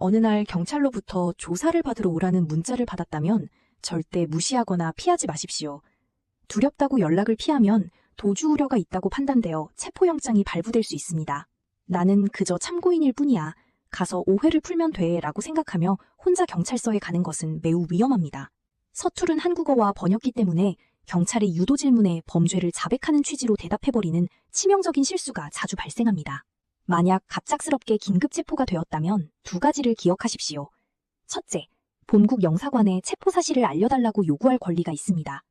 어느 날 경찰로부터 조사를 받으러 오라는 문자를 받았다면 절대 무시하거나 피하지 마십시오. 두렵다고 연락을 피하면 도주 우려가 있다고 판단되어 체포영장이 발부될 수 있습니다. 나는 그저 참고인일 뿐이야. 가서 오해를 풀면 돼 라고 생각하며 혼자 경찰서에 가는 것은 매우 위험합니다. 서투른 한국어와 번역기 때문에 경찰의 유도 질문에 범죄를 자백하는 취지로 대답해버리는 치명적인 실수가 자주 발생합니다. 만약 갑작스럽게 긴급 체포가 되었다면 두 가지를 기억하십시오. 첫째, 본국 영사관에 체포 사실을 알려달라고 요구할 권리가 있습니다.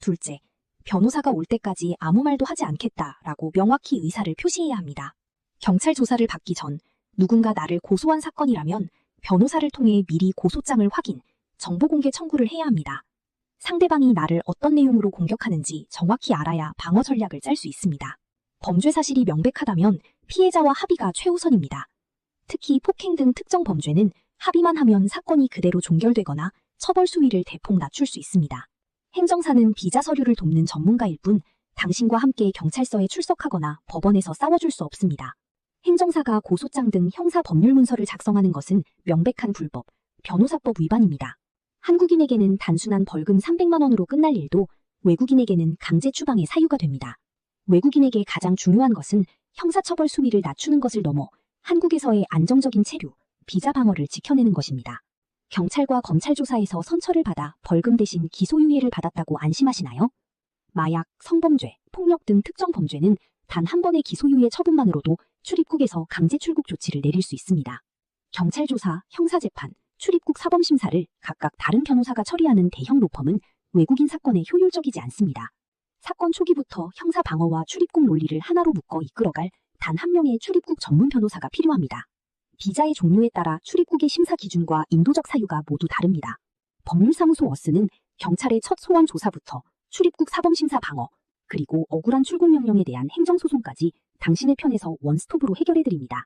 둘째, 변호사가 올 때까지 아무 말도 하지 않겠다라고 명확히 의사를 표시해야 합니다. 경찰 조사를 받기 전 누군가 나를 고소한 사건이라면 변호사를 통해 미리 고소장을 확인, 정보 공개 청구를 해야 합니다. 상대방이 나를 어떤 내용으로 공격하는지 정확히 알아야 방어 전략을 짤 수 있습니다. 범죄 사실이 명백하다면 피해자와 합의가 최우선입니다. 특히 폭행 등 특정 범죄는 합의만 하면 사건이 그대로 종결되거나 처벌 수위를 대폭 낮출 수 있습니다. 행정사는 비자 서류를 돕는 전문가일 뿐 당신과 함께 경찰서에 출석하거나 법원에서 싸워줄 수 없습니다. 행정사가 고소장 등 형사 법률 문서를 작성하는 것은 명백한 불법, 변호사법 위반입니다. 한국인에게는 단순한 벌금 300만 원으로 끝날 일도 외국인에게는 강제 추방의 사유가 됩니다. 외국인에게 가장 중요한 것은 형사처벌 수위를 낮추는 것을 넘어 한국에서의 안정적인 체류, 비자 방어를 지켜내는 것입니다. 경찰과 검찰 조사에서 선처를 받아 벌금 대신 기소유예를 받았다고 안심하시나요? 마약, 성범죄, 폭력 등 특정 범죄는 단 한 번의 기소유예 처분만으로도 출입국에서 강제 출국 조치를 내릴 수 있습니다. 경찰 조사, 형사재판, 출입국 사범심사를 각각 다른 변호사가 처리하는 대형 로펌은 외국인 사건에 효율적이지 않습니다. 사건 초기부터 형사 방어와 출입국 논리를 하나로 묶어 이끌어갈 단 한 명의 출입국 전문 변호사가 필요합니다. 비자의 종류에 따라 출입국의 심사 기준과 인도적 사유가 모두 다릅니다. 법률사무소 어스는 경찰의 첫 소원 조사부터 출입국 사범심사 방어, 그리고 억울한 출국 명령에 대한 행정소송까지 당신의 편에서 원스톱으로 해결해드립니다.